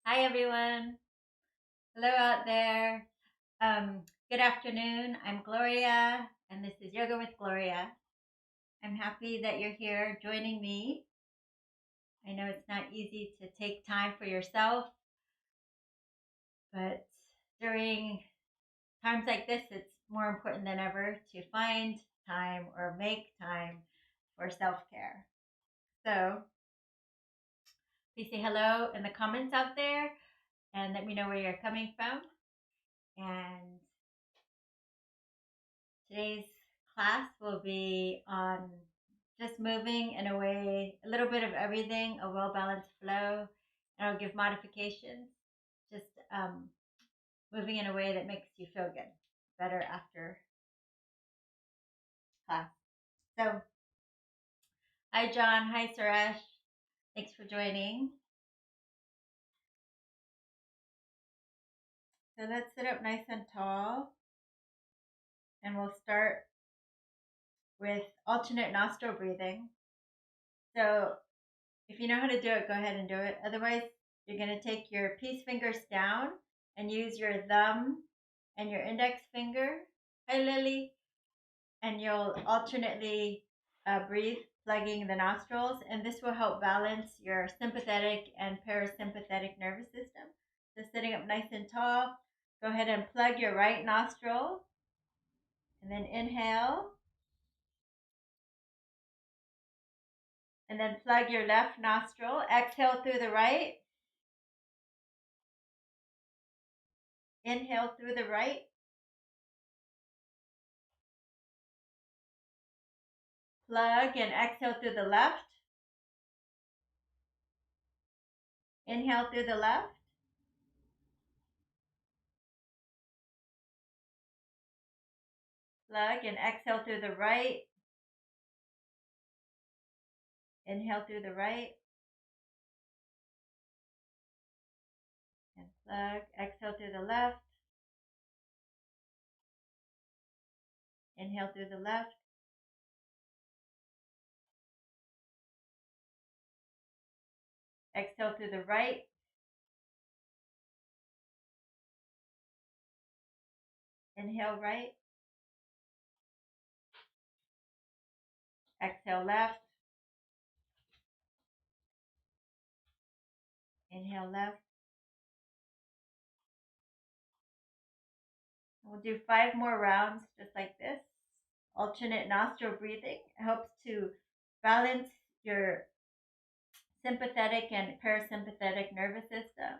Hi, everyone. Hello out there. Good afternoon. I'm Gloria, and this is Yoga with Gloria. I'm happy that you're here joining me. I know it's not easy to take time for yourself, but during times like this, it's more important than ever to find time or make time for self care. So please say hello in the comments out there and let me know where you're coming from. And today's class will be on just moving in a way, a little bit of everything, a well balanced flow, and I'll give modifications. Just moving in a way that makes you feel good, better after class. So, hi, John. Hi, Suresh. Thanks for joining. So, let's sit up nice and tall, and we'll start with alternate nostril breathing. So, if you know how to do it, go ahead and do it. Otherwise, you're going to take your peace fingers down and use your thumb and your index finger. Hi, Lily. And you'll alternately breathe, plugging the nostrils. And this will help balance your sympathetic and parasympathetic nervous system. So, sitting up nice and tall, go ahead and plug your right nostril. And then inhale. And then plug your left nostril. Exhale through the right. Inhale through the right. Plug and exhale through the left. Inhale through the left. Plug and exhale through the right. Inhale through the right. And plug. Exhale through the left. Inhale through the left. Exhale through the right. Inhale right. Exhale left. Inhale left. We'll do 5 more rounds just like this. Alternate nostril breathing helps to balance your sympathetic and parasympathetic nervous system.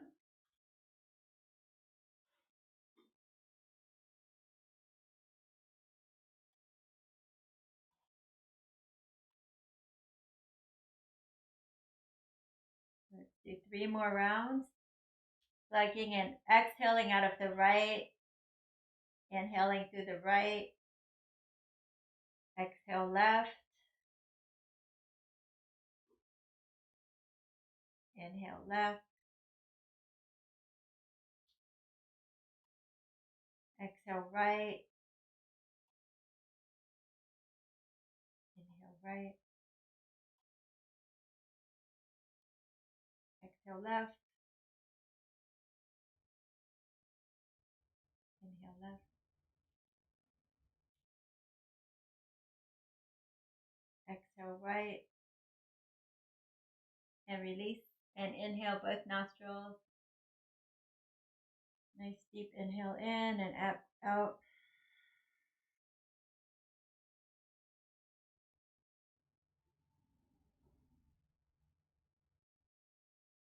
Let's do 3 more rounds. Plugging and exhaling out of the right. Inhaling through the right. Exhale left. Inhale left. Exhale right. Inhale right. Exhale left. Inhale left. Exhale right. And release. And inhale both nostrils. Nice deep inhale in and out.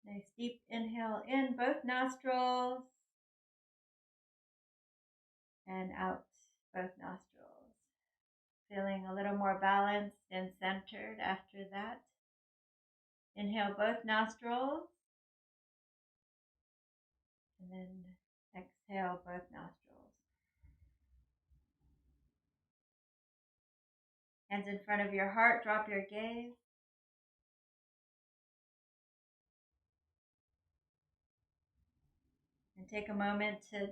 Nice deep inhale in both nostrils. And out both nostrils. Feeling a little more balanced and centered after that. Inhale both nostrils. And then exhale both nostrils. Hands in front of your heart, drop your gaze. And take a moment to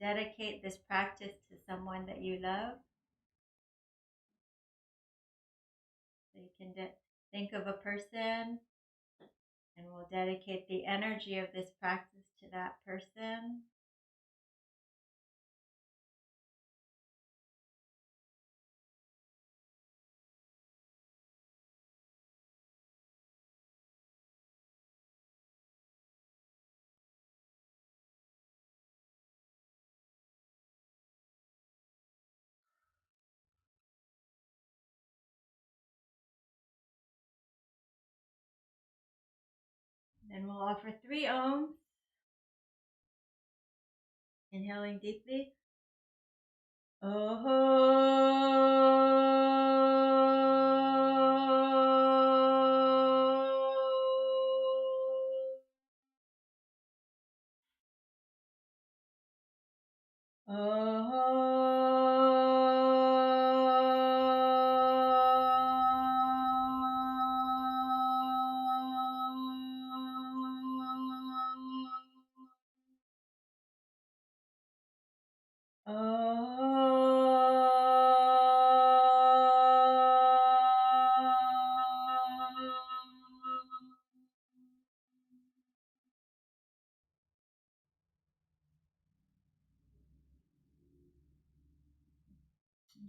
dedicate this practice to someone that you love. So you can think of a person And we'll dedicate the energy of this practice to that person. Then we'll offer 3 ohms. Inhaling deeply.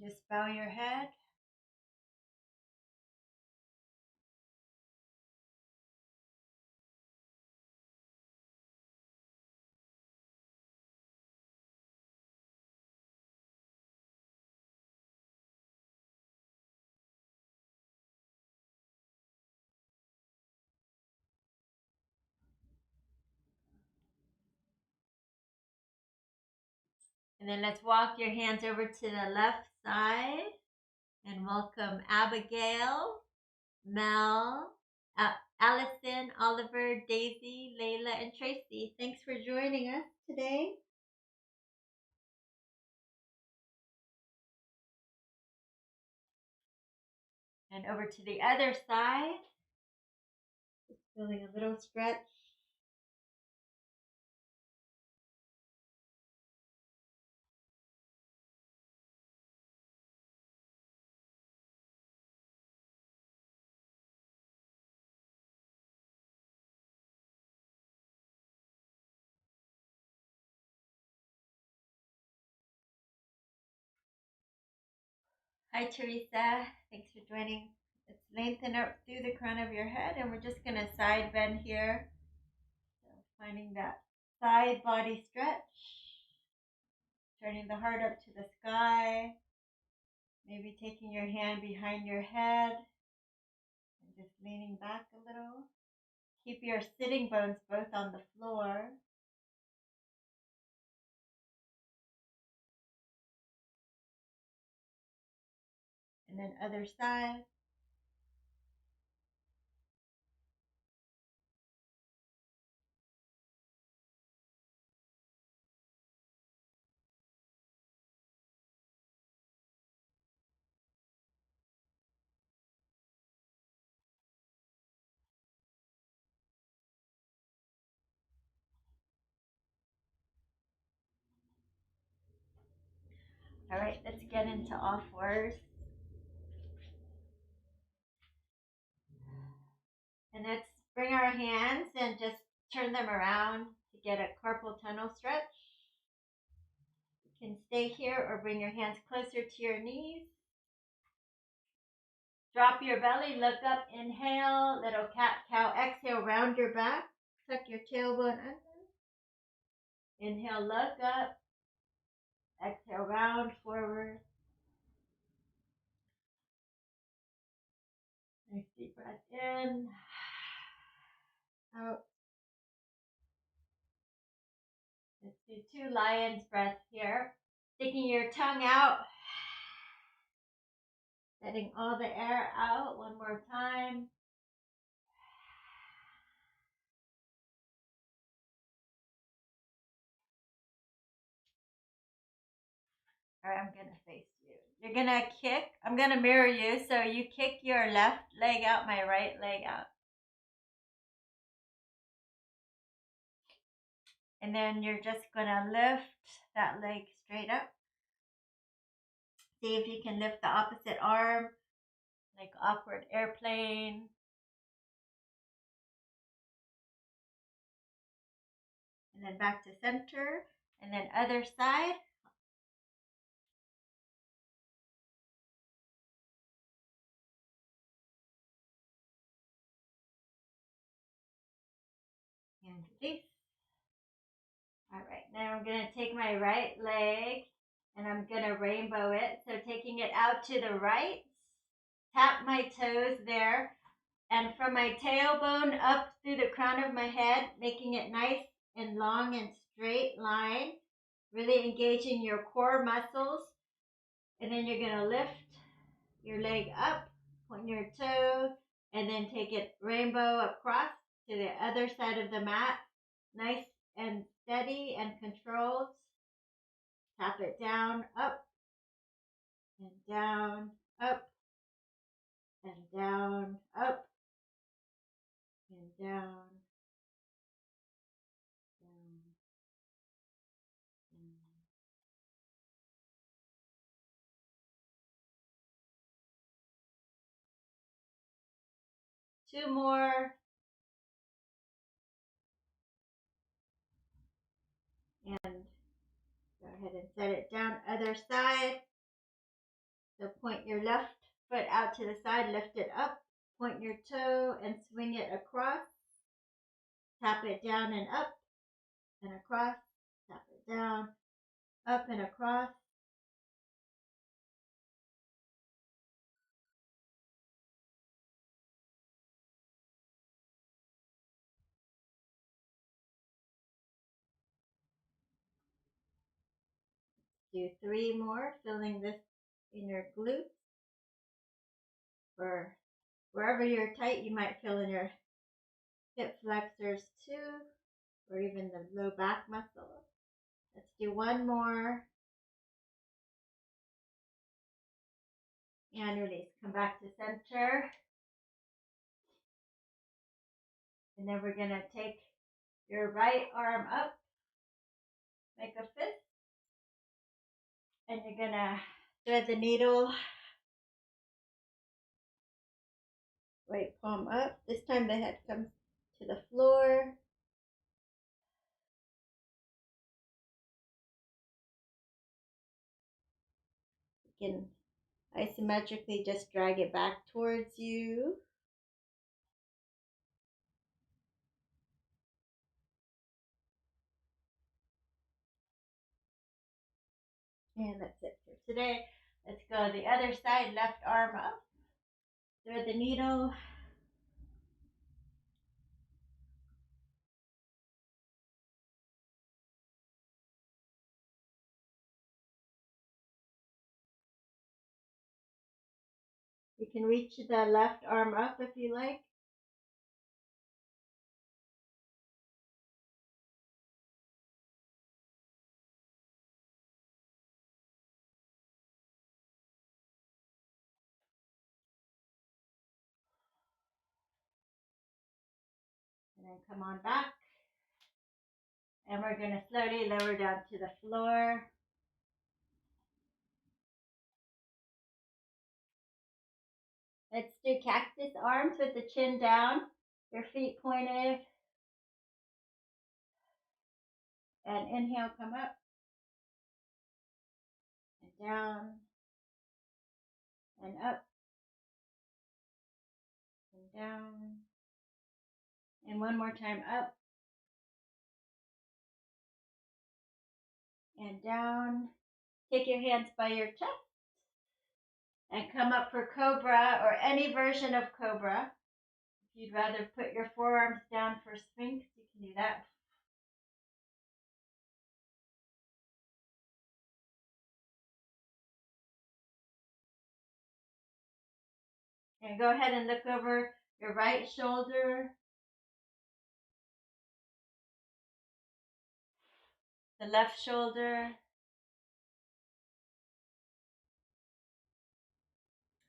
Just bow your head. And then let's walk your hands over to the left side and welcome Abigail, Mel, Allison, Oliver, Daisy, Layla, and Tracy. Thanks for joining us today. And over to the other side. Just feeling a little stretch. Hi, Teresa. Thanks for joining. Let's lengthen up through the crown of your head, and we're just going to side bend here. So finding that side body stretch. Turning the heart up to the sky. Maybe taking your hand behind your head and just leaning back a little. Keep your sitting bones both on the floor. And then other side. All right, let's get into off words. And let's bring our hands and just turn them around to get a carpal tunnel stretch. You can stay here or bring your hands closer to your knees. Drop your belly, look up, inhale, little cat-cow, exhale, round your back, tuck your tailbone under. Inhale, look up, exhale, round forward. Nice deep breath in, out. Let's do 2 lion's breaths here. Sticking your tongue out, letting all the air out. One more time. All right, I'm going to face you. You're going to kick. I'm going to mirror you. So you kick your left leg out, my right leg out. And then you're just going to lift that leg straight up. See if you can lift the opposite arm, like awkward airplane. and then back to center, and then other side. And release. All right, now I'm going to take my right leg and I'm going to rainbow it. So taking it out to the right, tap my toes there, and from my tailbone up through the crown of my head, making it nice and long and straight line, really engaging your core muscles. And then you're going to lift your leg up, point your toe, and then take it rainbow across to the other side of the mat. Nice and steady and controlled. Tap it down, up, and down, up, and down, up, and down, down, down. Two more. And go ahead and set it down. Other side. So point your left foot out to the side, lift it up, point your toe and swing it across. Tap it down and up and across. Tap it down, up and across. Do three more, filling this in your glutes. For wherever you're tight, you might feel in your hip flexors too, or even the low back muscle. Let's do one more. And release. Come back to center. And then we're going to take your right arm up, make a fist, and you're going to thread the needle. Right palm up. This time the head comes to the floor. You can isometrically just drag it back towards you. And that's it for today. Let's go the other side, left arm up. Thread the needle. You can reach the left arm up if you like. And then come on back. And we're going to slowly lower down to the floor. Let's do cactus arms with the chin down, your feet pointed. And inhale, come up and down and up and down. And one more time, up and down. Take your hands by your chest and come up for cobra or any version of cobra. If you'd rather put your forearms down for sphinx, you can do that. And go ahead and look over your right shoulder, the left shoulder.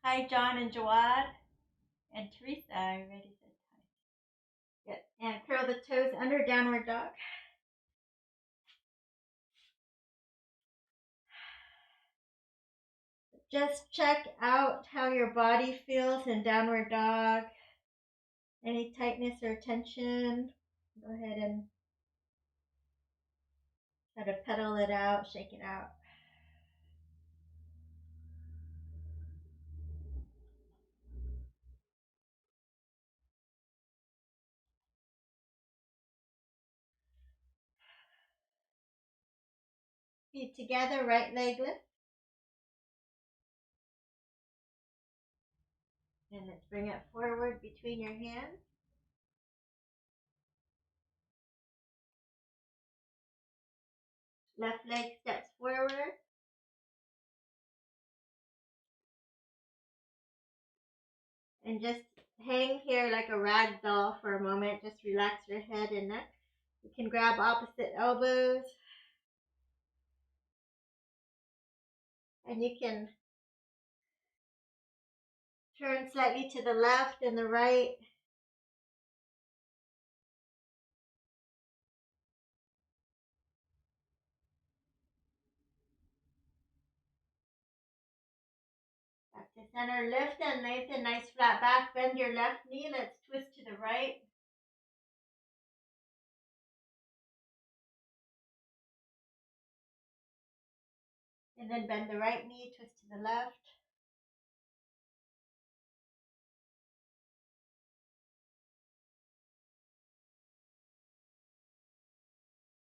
Hi, John and Jawad and Teresa. I already said hi. Good. And curl the toes under, downward dog. Just check out how your body feels in downward dog. Any tightness or tension, go ahead and Kind of pedal it out, shake it out. Feet together, right leg lift. And let's bring it forward between your hands. Left leg steps forward. And just hang here like a rag doll for a moment. Just relax your head and neck. You can grab opposite elbows. And you can turn slightly to the left and the right. Back to center. Lift and lengthen. Nice flat back. Bend your left knee. Let's twist to the right. And then bend the right knee. Twist to the left.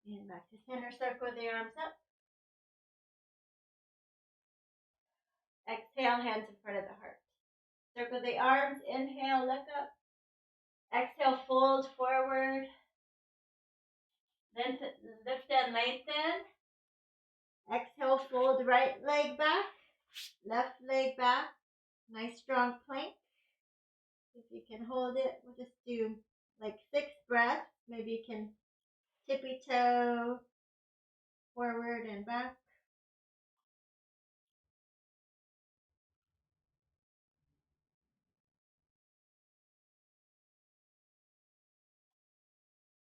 And back to center. Circle the arms up. Exhale, hands in front of the heart. Circle the arms. Inhale, look up. Exhale, fold forward. Then lift and lengthen. Exhale, fold right leg back. Left leg back. Nice strong plank. If you can hold it, we'll just do like 6 breaths. Maybe you can tippy toe forward and back.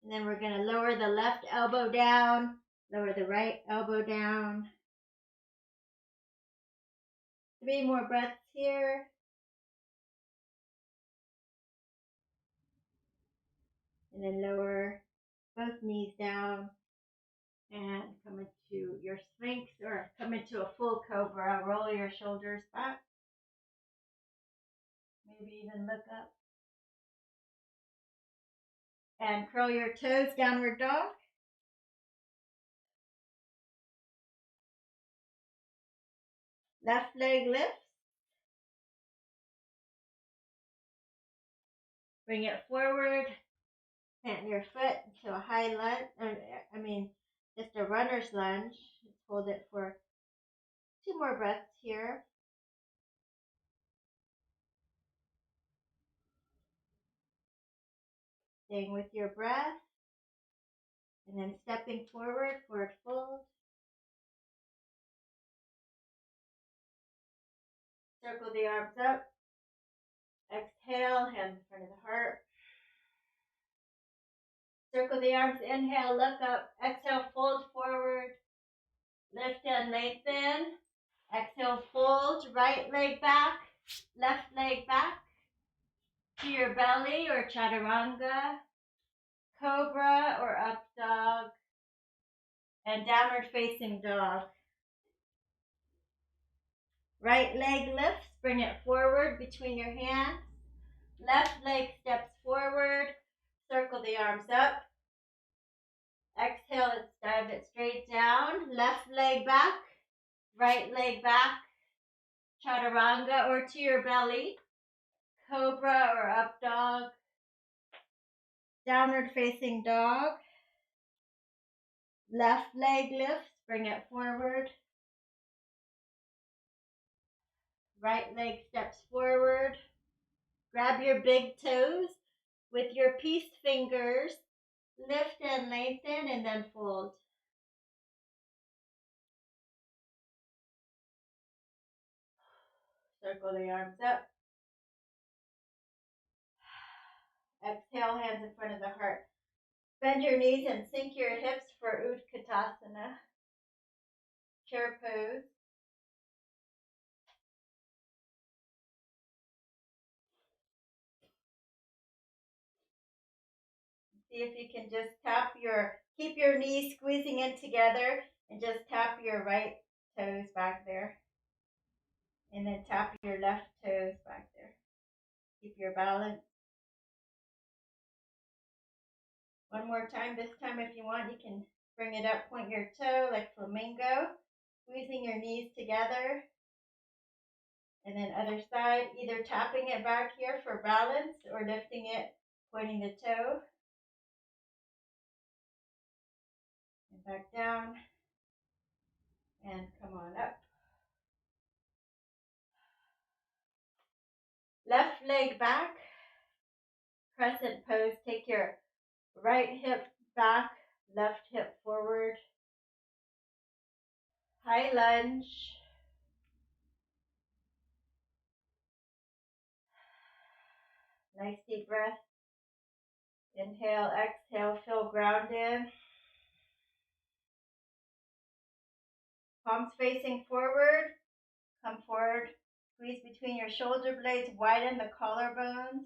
And then we're going to lower the left elbow down, lower the right elbow down. 3 more breaths here. And then lower both knees down and come into your sphinx or come into a full cobra. Roll your shoulders back. Maybe even look up. And curl your toes, downward dog. Left leg lifts. Bring it forward. Plant your foot into a high lunge. Just a runner's lunge. Let's hold it for 2 more breaths here. Staying with your breath. And then stepping forward fold. Circle the arms up. Exhale, hands in front of the heart. Circle the arms, inhale, look up. Exhale, fold forward. Lift and lengthen. Exhale, fold. Right leg back. Left leg back. To your belly or chaturanga. Cobra or up dog. And downward facing dog. Right leg lifts. Bring it forward between your hands. Left leg steps forward. Circle the arms up. Exhale, let's dive it straight down. Left leg back. Right leg back. Chaturanga or to your belly. Cobra or up dog. Downward facing dog. Left leg lifts. Bring it forward. Right leg steps forward. Grab your big toes with your peace fingers. Lift and lengthen and then fold. Circle the arms up. Exhale, hands in front of the heart. Bend your knees and sink your hips for Utkatasana. Chair pose. See if you can just tap your Keep your knees squeezing in together and just tap your right toes back there. And then tap your left toes back there. Keep your balance. One more time. This time, if you want, you can bring it up, point your toe like flamingo, squeezing your knees together. And then other side, either tapping it back here for balance or lifting it, pointing the toe. And back down. And come on up. Left leg back. Crescent pose. Take your right hip back, left hip forward. High lunge. Nice deep breath. Inhale, exhale, feel grounded. Palms facing forward. Come forward. Squeeze between your shoulder blades. Widen the collarbones.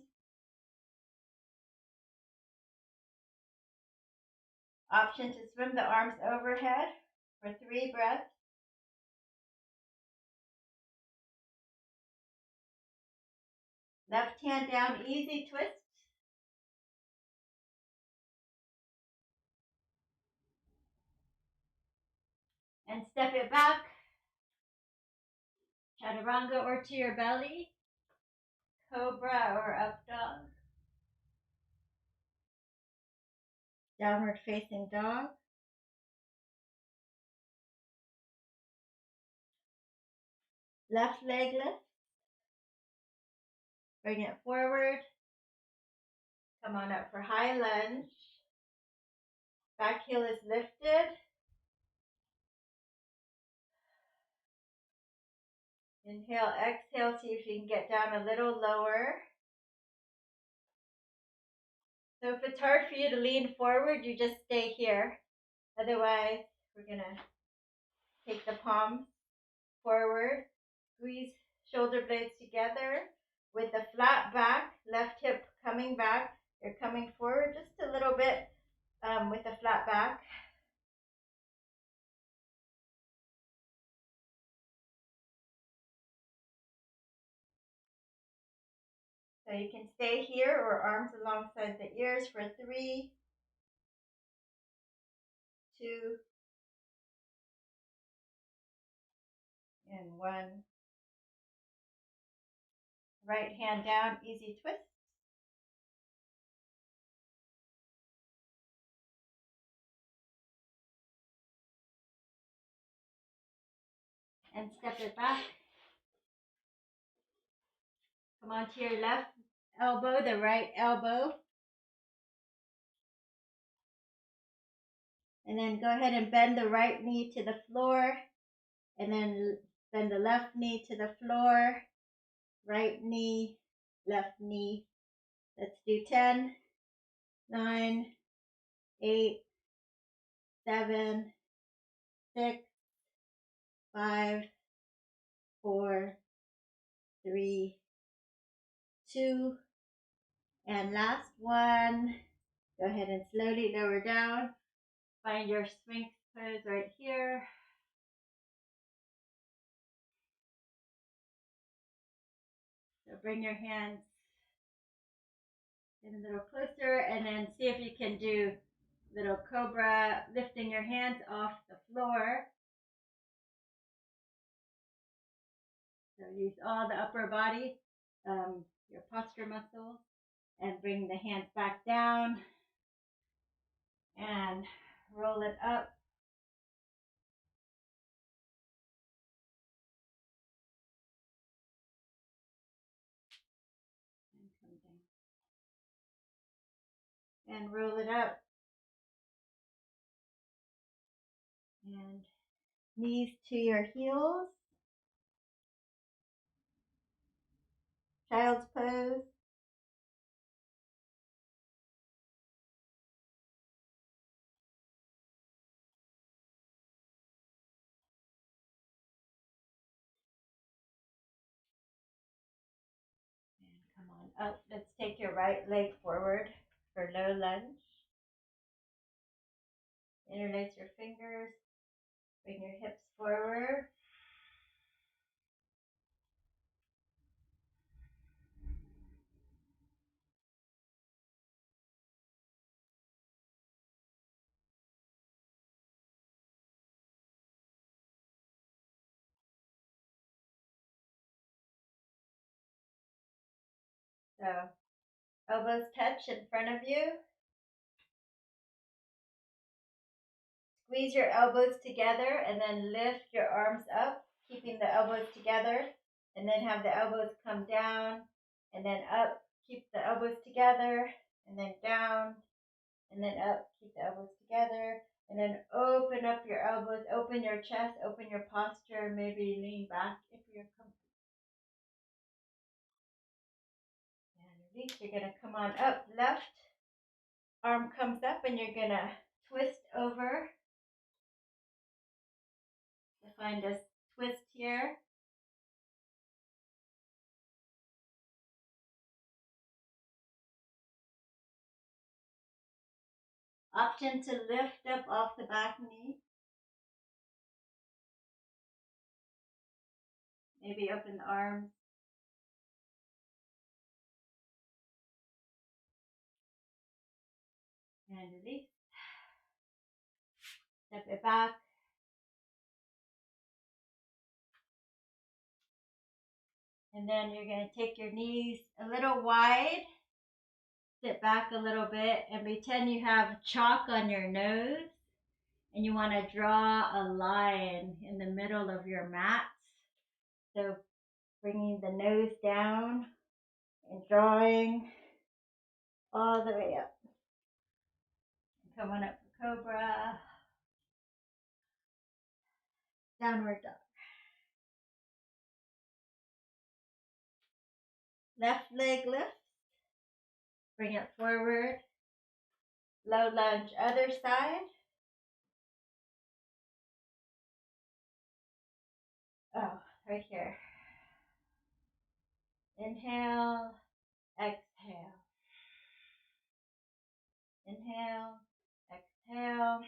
Option to swim the arms overhead for 3 breaths. Left hand down, easy twist. And step it back. Chaturanga or to your belly. Cobra or up dog. Downward facing dog. Left leg lift. Bring it forward. Come on up for high lunge. Back heel is lifted. Inhale, exhale, see if you can get down a little lower. So if it's hard for you to lean forward, you just stay here. Otherwise, we're going to take the palms forward, squeeze shoulder blades together with a flat back, left hip coming back. You're coming forward just a little bit with a flat back. So you can stay here or arms alongside the ears for 3, 2, and 1. Right hand down, easy twist. And step it back. Come onto your left elbow, the right elbow. And then go ahead and bend the right knee to the floor. And then bend the left knee to the floor. Right knee, left knee. Let's do 10, 9, 8, 7, 6, 5, 4, 3, 2, and last one. Go ahead and slowly lower down. Find your Sphinx pose right here. So bring your hands in a little closer and then see if you can do little cobra, lifting your hands off the floor. So use all the upper body, your posture muscles, and bring the hands back down and roll it up. And come down. And roll it up. And knees to your heels. Child's pose. And come on up. Let's take your right leg forward for low lunge. Interlace your fingers. Bring your hips forward. So elbows touch in front of you. Squeeze your elbows together and then lift your arms up, keeping the elbows together, and then have the elbows come down and then up. Keep the elbows together and then down and then up. Keep the elbows together and then open up your elbows, open your chest, open your posture, maybe lean back if you're comfortable. And release. You're going to come on up. Left arm comes up and you're going to twist over. So find a twist here. Option to lift up off the back knee. Maybe open the arms. And release. Step it back. And then you're going to take your knees a little wide. Sit back a little bit and pretend you have chalk on your nose. And you want to draw a line in the middle of your mat. So bringing the nose down and drawing all the way up. Come on up for Cobra. Downward dog. Left leg lift. Bring it forward. Low lunge, other side. Oh, right here. Inhale, exhale. Inhale, exhale.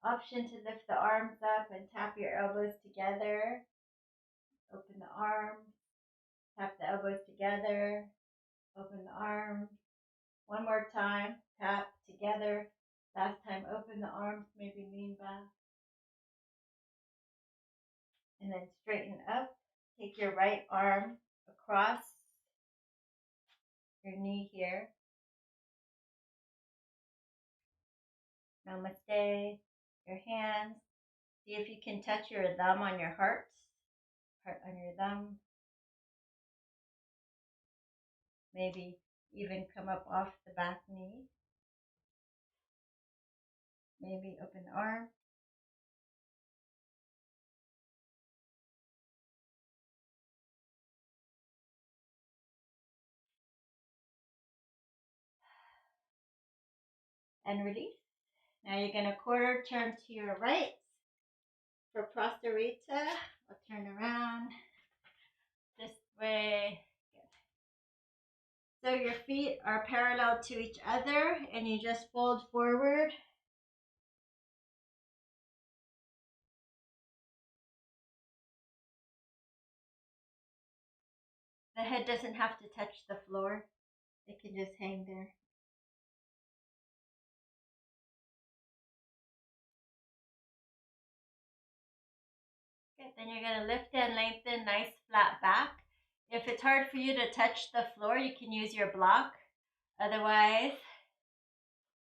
Option to lift the arms up and tap your elbows together. Open the arms, tap the elbows together, open the arms. One more time, tap together. Last time, open the arms, maybe lean back. And then straighten up. Take your right arm across your knee here. Namaste. Your hands. See if you can touch your thumb on your heart on your thumb. Maybe even come up off the back knee. Maybe open the arm. And release. Now you're going to quarter turn to your right for Prostarita. I'll turn around this way. So your feet are parallel to each other and you just fold forward. The head doesn't have to touch the floor. It can just hang there. Good. Then you're going to lift and lengthen, nice flat back. If it's hard for you to touch the floor, you can use your block. Otherwise,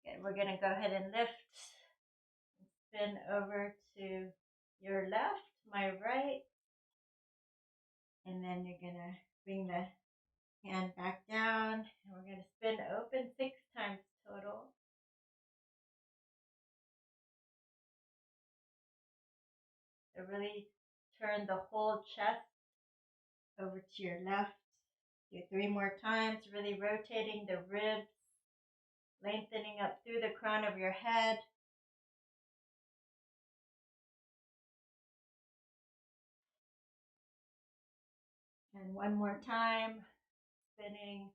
good. We're going to go ahead and lift. Spin over to your left, my right. And then you're going to bring the hand back down. And we're going to spin open 6 times total. So really turn the whole chest over to your left. Do 3 more times, really rotating the ribs, lengthening up through the crown of your head. And 1 more time, spinning.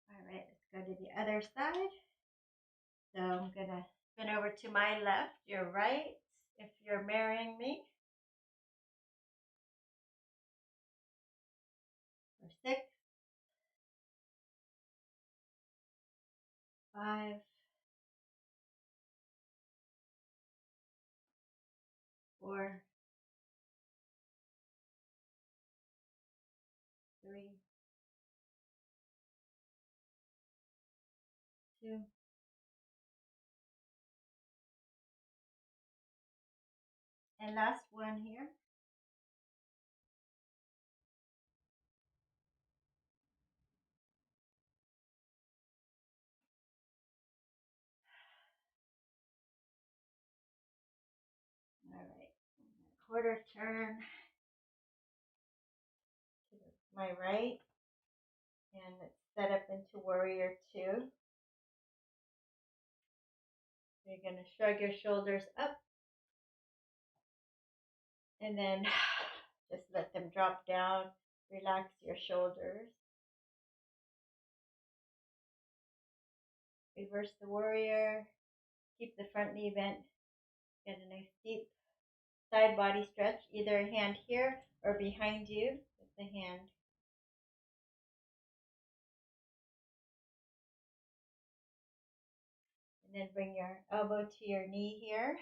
All right, let's go to the other side. So I'm going to spin over to my left, your right, if you're marrying me. For 6, 5, 4, 3, 2, and last one here. All right, quarter turn to my right, and let's set up into warrior 2. You're going to shrug your shoulders up, and then just let them drop down. Relax your shoulders. Reverse the warrior. Keep the front knee bent. Get a nice deep side body stretch, either a hand here or behind you with the hand. And then bring your elbow to your knee here.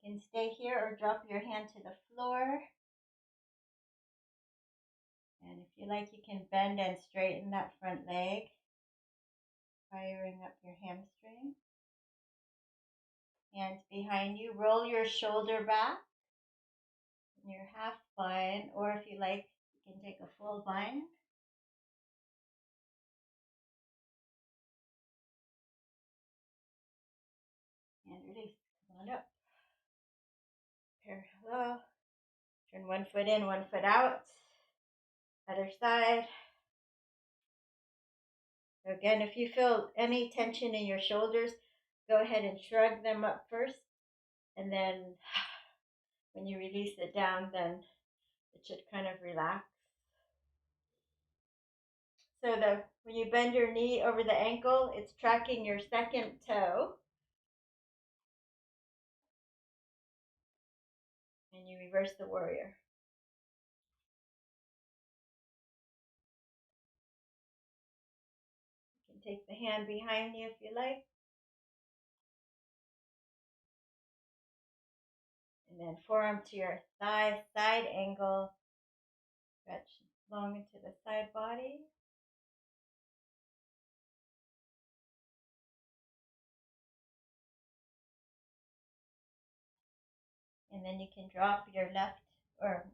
You can stay here or drop your hand to the floor. And if you like, you can bend and straighten that front leg, firing up your hamstring. Hands behind you. Roll your shoulder back in your half bind, or if you like, you can take a full bind. And release. Come on up. Parallel. Turn one foot in, one foot out. Other side. So again, if you feel any tension in your shoulders, go ahead and shrug them up first. And then when you release it down, then it should kind of relax. So when you bend your knee over the ankle, it's tracking your second toe. And you reverse the warrior. You can take the hand behind you if you like. And then forearm to your thigh, side angle. Stretch long into the side body. And then you can drop your left or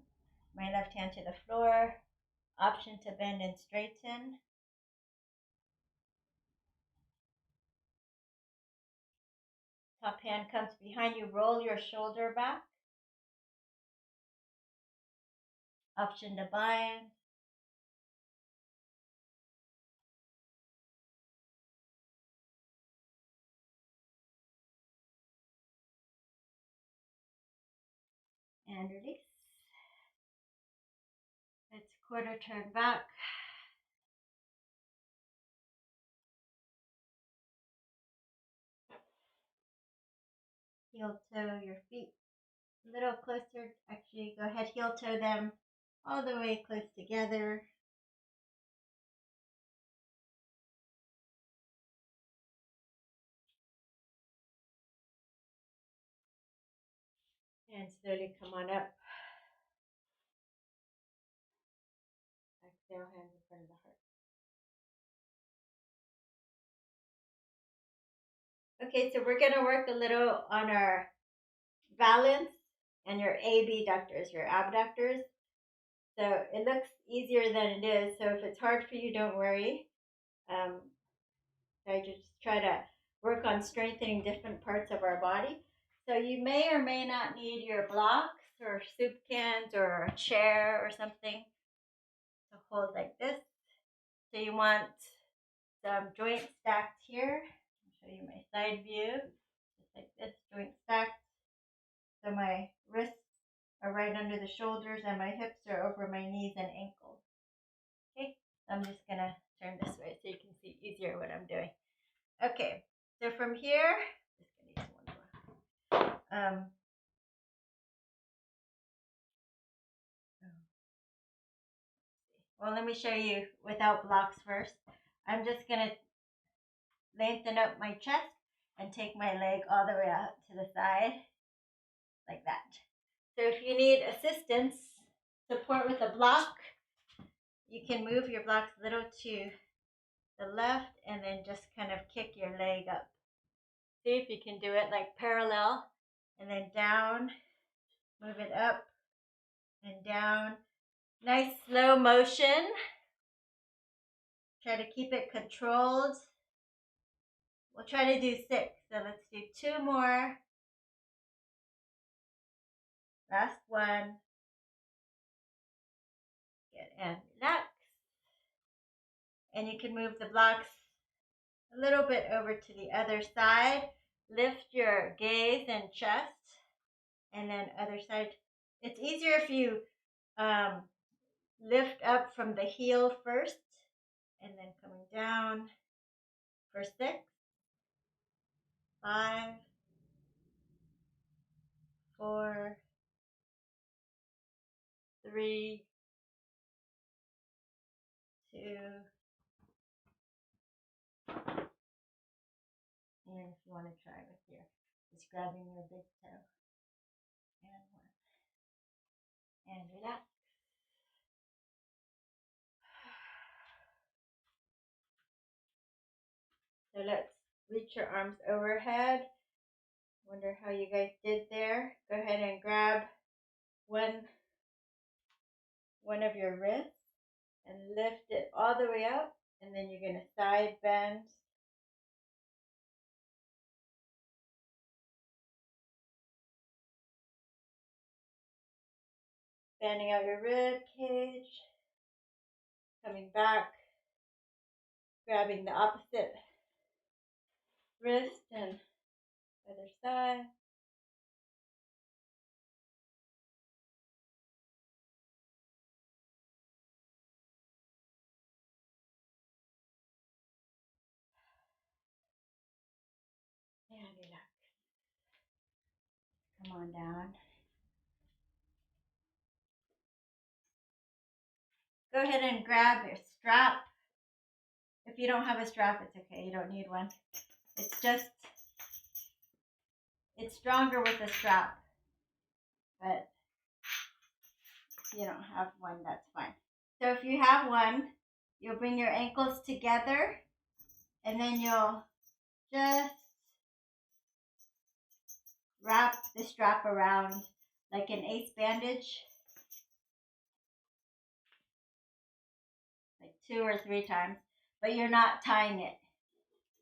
my left hand to the floor. Option to bend and straighten. Top hand comes behind you. Roll your shoulder back. Option to bind. And release. Let's quarter turn back. Heel toe your feet a little closer. Actually, go ahead, heel toe them all the way close together. And slowly come on up. Exhale, hands in front of the heart. Okay, so we're going to work a little on our balance and your abductors, your abductors. So it looks easier than it is. So if it's hard for you, don't worry. Um, I just try to work on strengthening different parts of our body. So you may or may not need your blocks or soup cans or a chair or something to hold like this. So you want some joint stacked here. I'll show you my side view, just like this, joint stacked. So my wrists are right under the shoulders and my hips are over my knees and ankles. Okay, so I'm just gonna turn this way so you can see easier what I'm doing. Okay, so from here, just gonna use one more. Well, let me show you without blocks first. I'm just gonna lengthen up my chest and take my leg all the way out to the side, like that. So if you need assistance, support with a block, you can move your blocks a little to the left and then just kind of kick your leg up. See if you can do it like parallel and then down, move it up and down. Nice slow motion. Try to keep it controlled. We'll try to do 6. So let's do 2 more. Last one. Good, and relax. And you can move the blocks a little bit over to the other side. Lift your gaze and chest. And then other side. It's easier if you lift up from the heel first. And then coming down for 6, 5, 4, 3, 2, and if you want to try with your, just grabbing your big toe, and 1, and relax. So let's reach your arms overhead. Wonder how you guys did there. Go ahead and grab one of your wrists and lift it all the way up, and then you're going to side bend. Bending out your rib cage, coming back, grabbing the opposite wrist and other side. And relax. Come on down. Go ahead and grab your strap. If you don't have a strap, it's okay. You don't need one. It's just, it's stronger with a strap. But if you don't have one, that's fine. So if you have one, you'll bring your ankles together and then you'll just wrap the strap around like an ace bandage, like 2 or 3 times, but you're not tying it.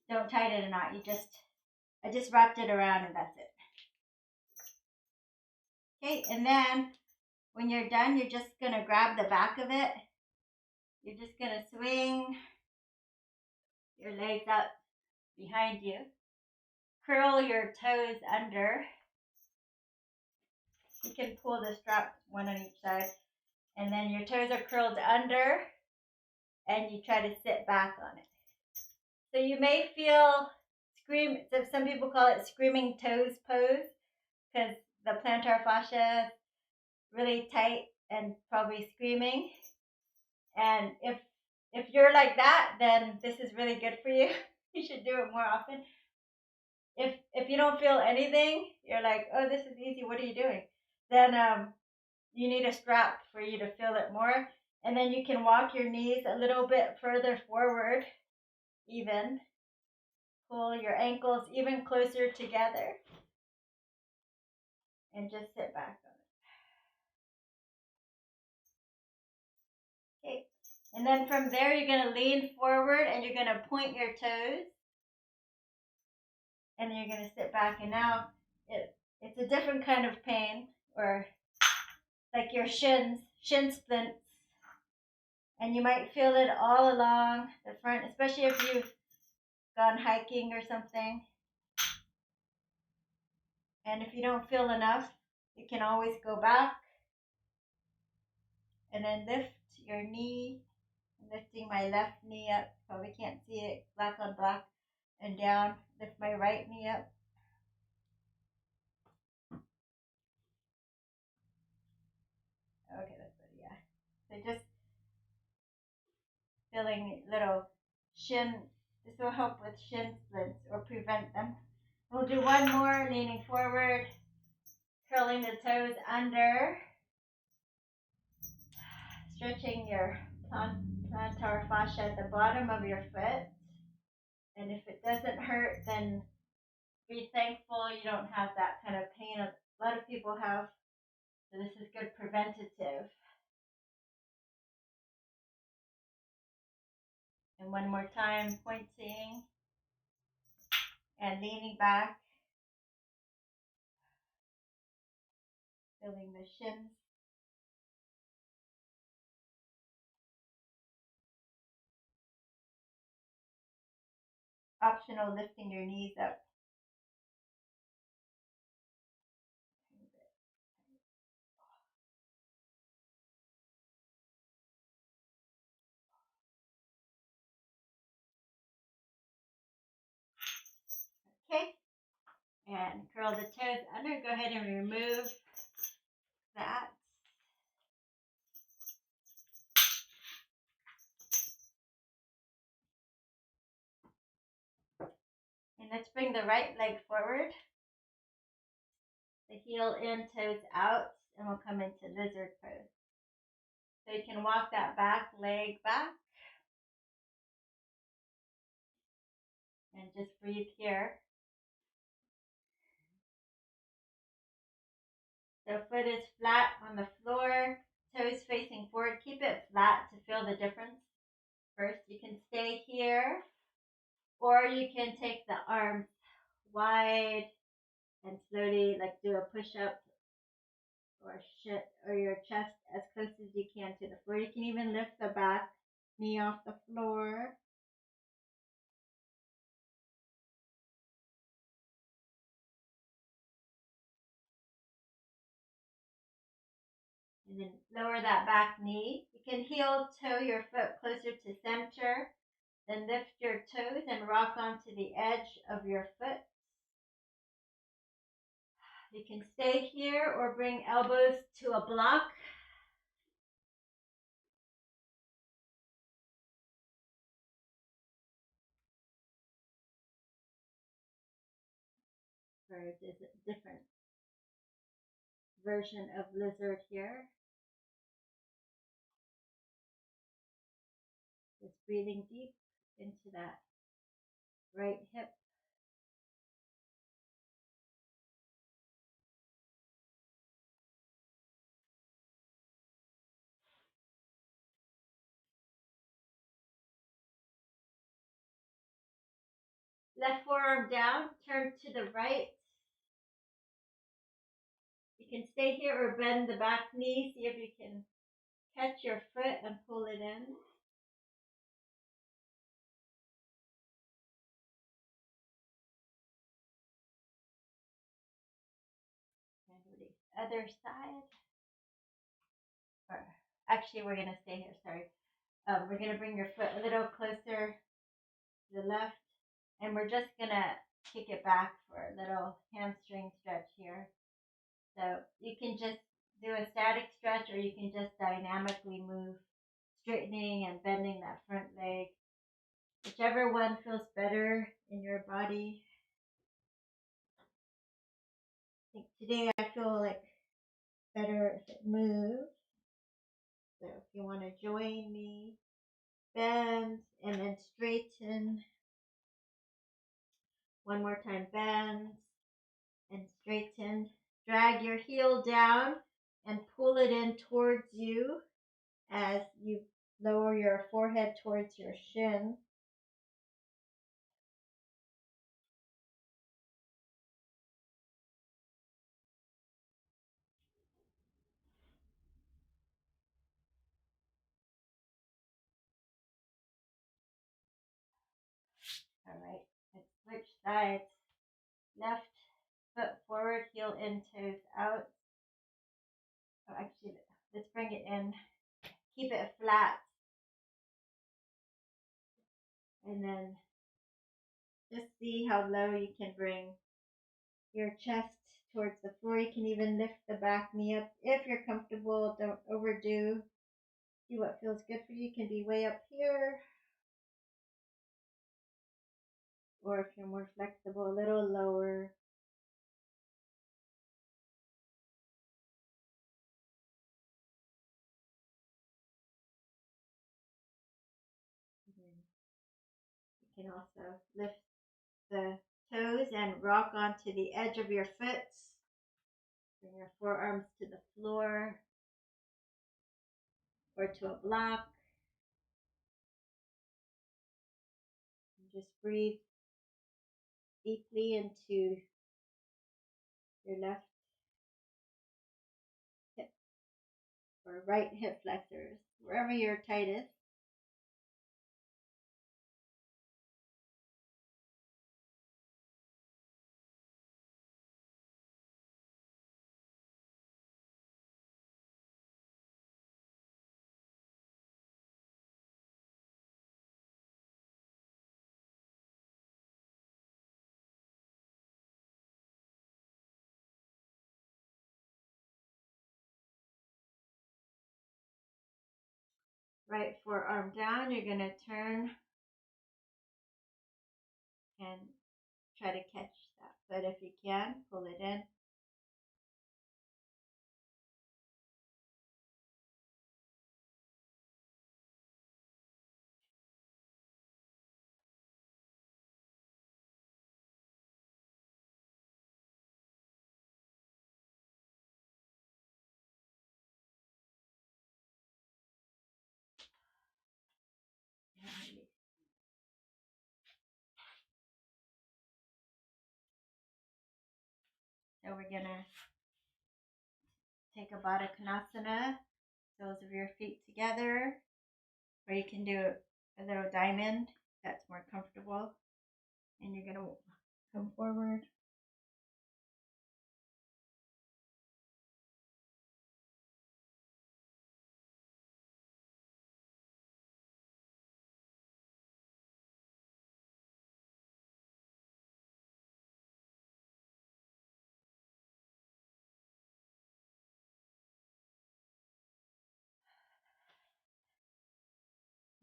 Don't tie it in a knot. I just wrapped it around and that's it. Okay, and then when you're done, you're just going to grab the back of it. You're just going to swing your legs out behind you. Curl your toes under. You can pull the strap one on each side. And then your toes are curled under and you try to sit back on it. So you may feel some people call it screaming toes pose because the plantar fascia is really tight and probably screaming. And if you're like that, then this is really good for you. You should do it more often. If you don't feel anything, you're like, oh, this is easy. What are you doing? Then you need a strap for you to feel it more. And then you can walk your knees a little bit further forward, even. Pull your ankles even closer together. And just sit back on And then from there, you're going to lean forward and you're going to point your toes. And then you're going to sit back. And now it's a different kind of pain, or like your shin splints. And you might feel it all along the front, especially if you've gone hiking or something. And if you don't feel enough, you can always go back and then lift your knee. I'm lifting my left knee up. Probably can't see it, black on black, and down. Lift my right knee up. Okay, that's good, yeah. So just feeling little shin. This will help with shin splints or prevent them. We'll do one more, leaning forward, curling the toes under, stretching your plantar fascia at the bottom of your foot. And if it doesn't hurt, then be thankful you don't have that kind of pain. A lot of people have, so this is good preventative. And one more time, pointing and leaning back, feeling the shins. Optional, lifting your knees up. Okay, and curl the toes under. Go ahead and remove that. And let's bring the right leg forward. The heel in, toes out, and we'll come into lizard pose. So you can walk that back leg back. And just breathe here. So foot is flat on the floor, toes facing forward. Keep it flat to feel the difference. First, you can stay here, or you can take the arms wide and slowly, like, do a push-up or your chest as close as you can to the floor. You can even lift the back knee off the floor. And then lower that back knee. You can heel toe your foot closer to center. Then lift your toes and rock onto the edge of your foot. You can stay here or bring elbows to a block. Or there's a different version of lizard here. Just breathing deep into that right hip. Left forearm down, turn to the right. You can stay here or bend the back knee. See if you can catch your foot and pull it in. And release. Other side. Or actually, we're going to stay here. Sorry. We're going to bring your foot a little closer to the left. And we're just going to kick it back for a little hamstring stretch here. So you can just do a static stretch, or you can just dynamically move, straightening and bending that front leg. Whichever one feels better in your body. I think today I feel like better if it moves. So if you want to join me, bend and then straighten. One more time, bend and straighten. Drag your heel down and pull it in towards you as you lower your forehead towards your shin. All right, let's switch sides. Left foot forward, heel in, toes out. Oh, actually, let's bring it in. Keep it flat. And then just see how low you can bring your chest towards the floor. You can even lift the back knee up if you're comfortable. Don't overdo. See what feels good for you. You can be way up here. Or if you're more flexible, a little lower. You can also lift the toes and rock onto the edge of your foot. Bring your forearms to the floor or to a block. And just breathe deeply into your left hip or right hip flexors, wherever you're tightest. Right forearm down, you're going to turn and try to catch that foot if you can. Pull it in. So we're going to take a Baddha Konasana, soles of your feet together, or you can do a little diamond if that's more comfortable. And you're going to come forward.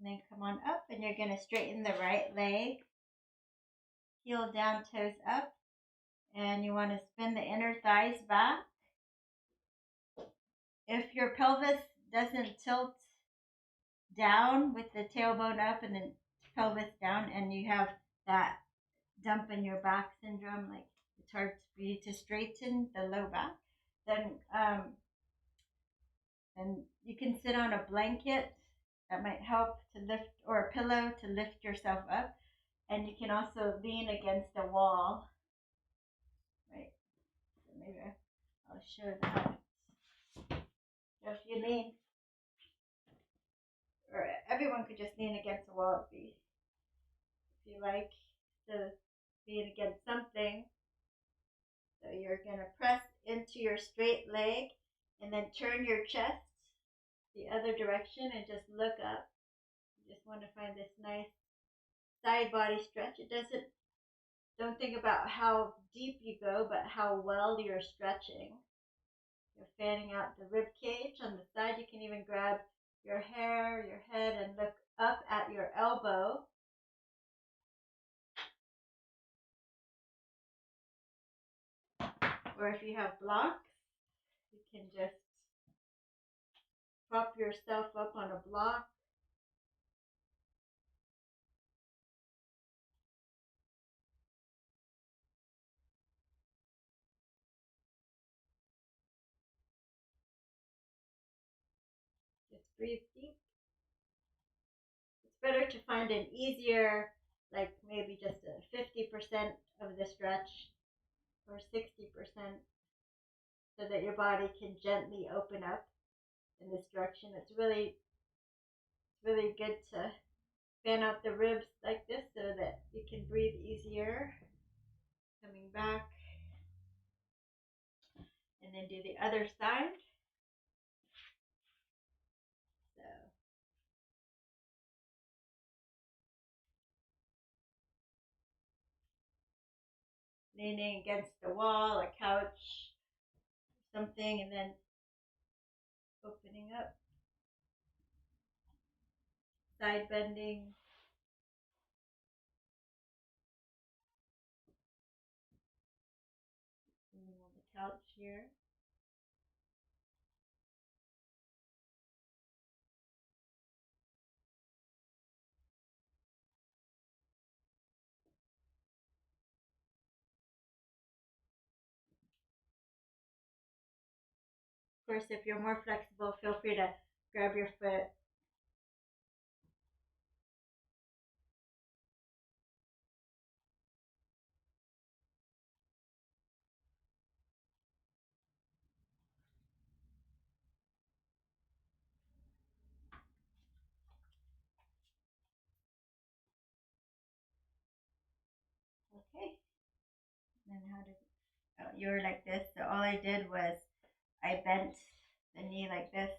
And then come on up, and you're going to straighten the right leg, heel down, toes up, and you want to spin the inner thighs back. If your pelvis doesn't tilt down with the tailbone up and the pelvis down, and you have that dump in your back syndrome, like it's hard for you to straighten the low back, then you can sit on a blanket that might help to lift, or a pillow to lift yourself up. And you can also lean against a wall, right? So maybe I'll show that. So if you lean, or everyone could just lean against a wall if you like to lean against something. So you're going to press into your straight leg and then turn your chest the other direction and just look up. You just want to find this nice side body stretch. Don't think about how deep you go, but how well you're stretching. You're fanning out the rib cage on the side. You can even grab your hair, your head, and look up at your elbow. Or if you have blocks, you can just prop yourself up on a block. Just breathe deep. better to find an easier, like maybe just a 50% of the stretch or 60% so that your body can gently open up in this direction. It's really good to fan out the ribs like this so that you can breathe easier. Coming back and then do the other side. So leaning against the wall, a couch, something, and then opening up, side bending. Leaning on the couch here. Of course, if you're more flexible, feel free to grab your foot. Okay. And then how did you were like this? So all I did was I bent the knee like this.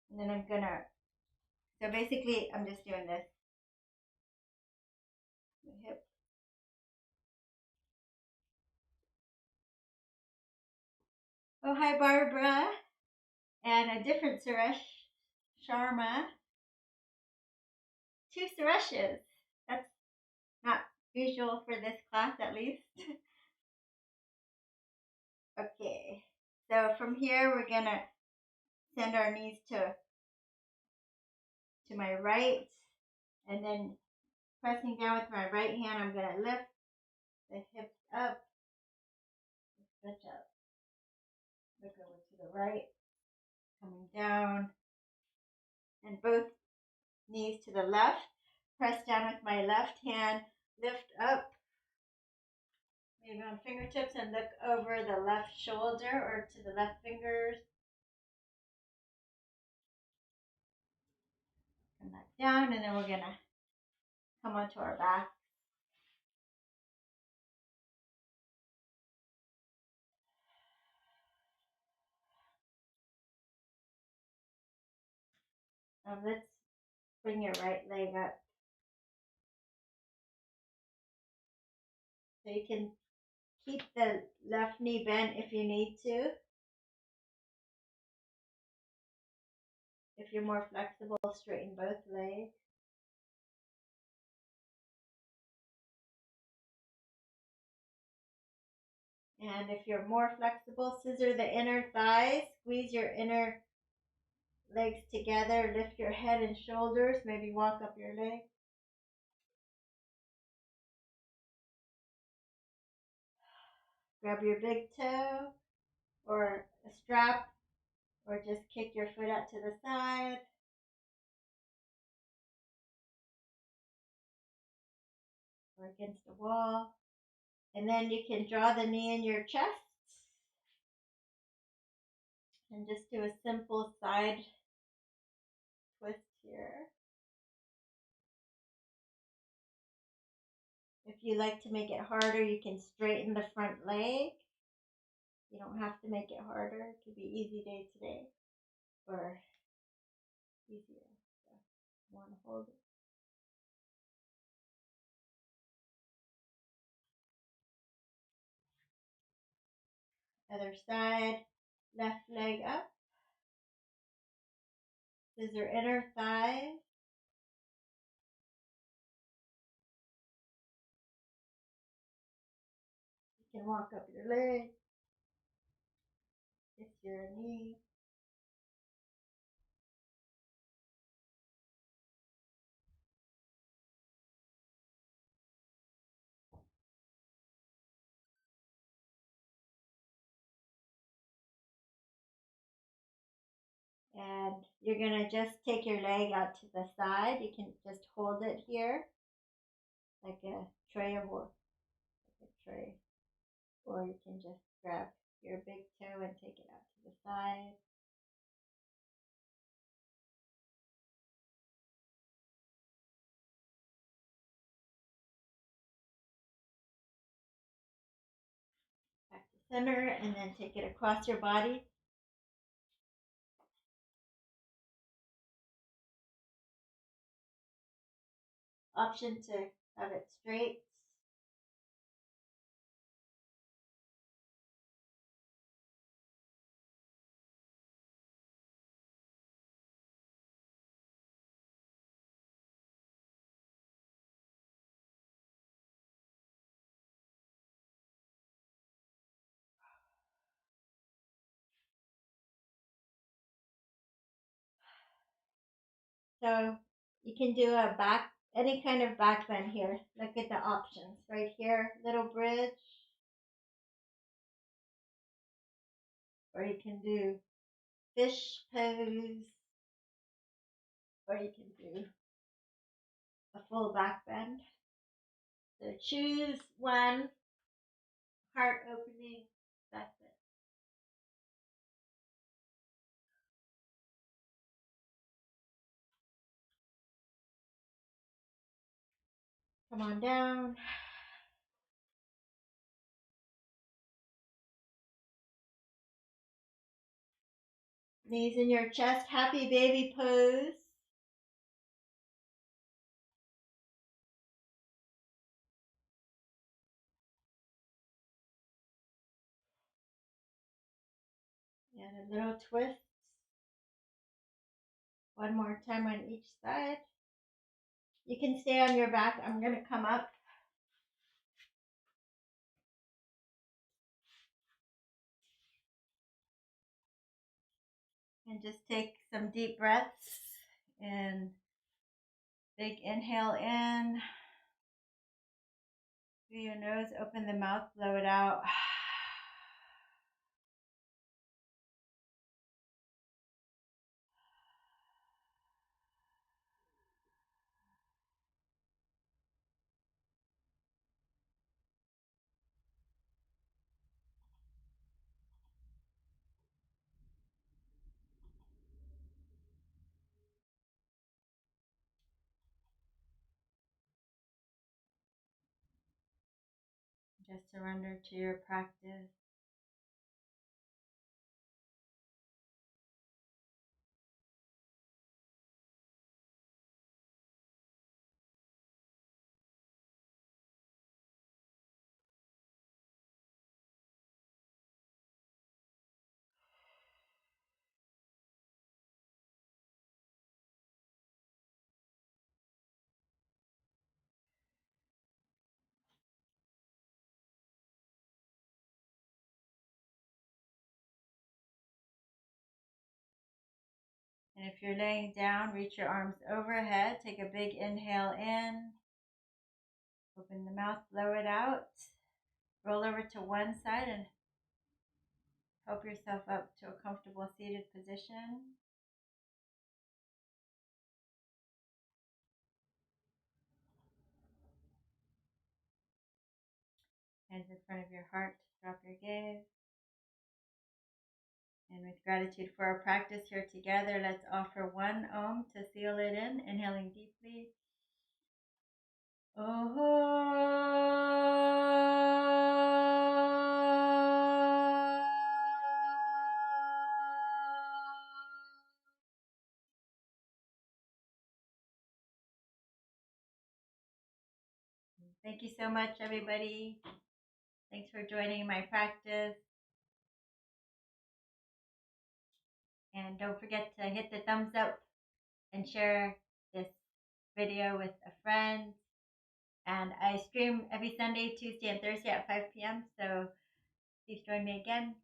And then I'm gonna, so basically I'm just doing this. The hip. Oh, hi Barbara. And a different Suresh Sharma. Two Sureshes. That's not usual for this class at least. Okay. So from here we're gonna send our knees to my right, and then pressing down with my right hand, I'm gonna lift the hips up, stretch out, look over to the right, coming down, and both knees to the left. Press down with my left hand, lift up, maybe on fingertips, and look over the left shoulder or to the left fingers. Come back down, and then we're gonna come onto our back. Let's bring your right leg up. So you can keep the left knee bent if you need to. If you're more flexible, straighten both legs. And if you're more flexible, scissor the inner thighs, squeeze your inner legs together, lift your head and shoulders, maybe walk up your legs. Grab your big toe or a strap, or just kick your foot out to the side. Or against the wall. And then you can draw the knee in your chest and just do a simple side twist here. If you like to make it harder, you can straighten the front leg. You don't have to make it harder. It could be easy day today or easier. So want to hold it. Other side, left leg up. Scissor inner thigh. You can walk up your leg. Kiss your knee. And you're going to just take your leg out to the side. You can just hold it here like a tray of wood, like a tray. Or you can just grab your big toe and take it out to the side. Back to center, and then take it across your body. Option to have it straight. So you can do a back, any kind of back bend here. Look at the options right here, little bridge, or you can do fish pose, or you can do a full back bend. So choose one, heart opening back bend. Come on down. Knees in your chest, happy baby pose. And a little twist. One more time on each side. You can stay on your back. I'm going to come up. And just take some deep breaths. And big inhale in. Through your nose, open the mouth, blow it out. Just surrender to your practice. And if you're laying down, reach your arms overhead. Take a big inhale in. Open the mouth, blow it out. Roll over to one side and help yourself up to a comfortable seated position. Hands in front of your heart. Drop your gaze. And with gratitude for our practice here together, let's offer one Om to seal it in. Inhaling deeply. Thank you so much, everybody. Thanks for joining my practice. And don't forget to hit the thumbs up and share this video with a friend. And I stream every Sunday, Tuesday, and Thursday at 5 p.m. So please join me again.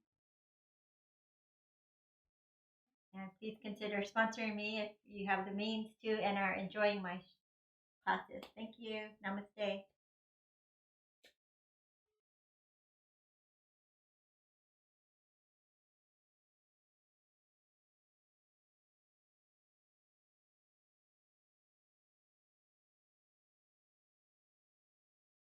And please consider sponsoring me if you have the means to and are enjoying my classes. Thank you. Namaste.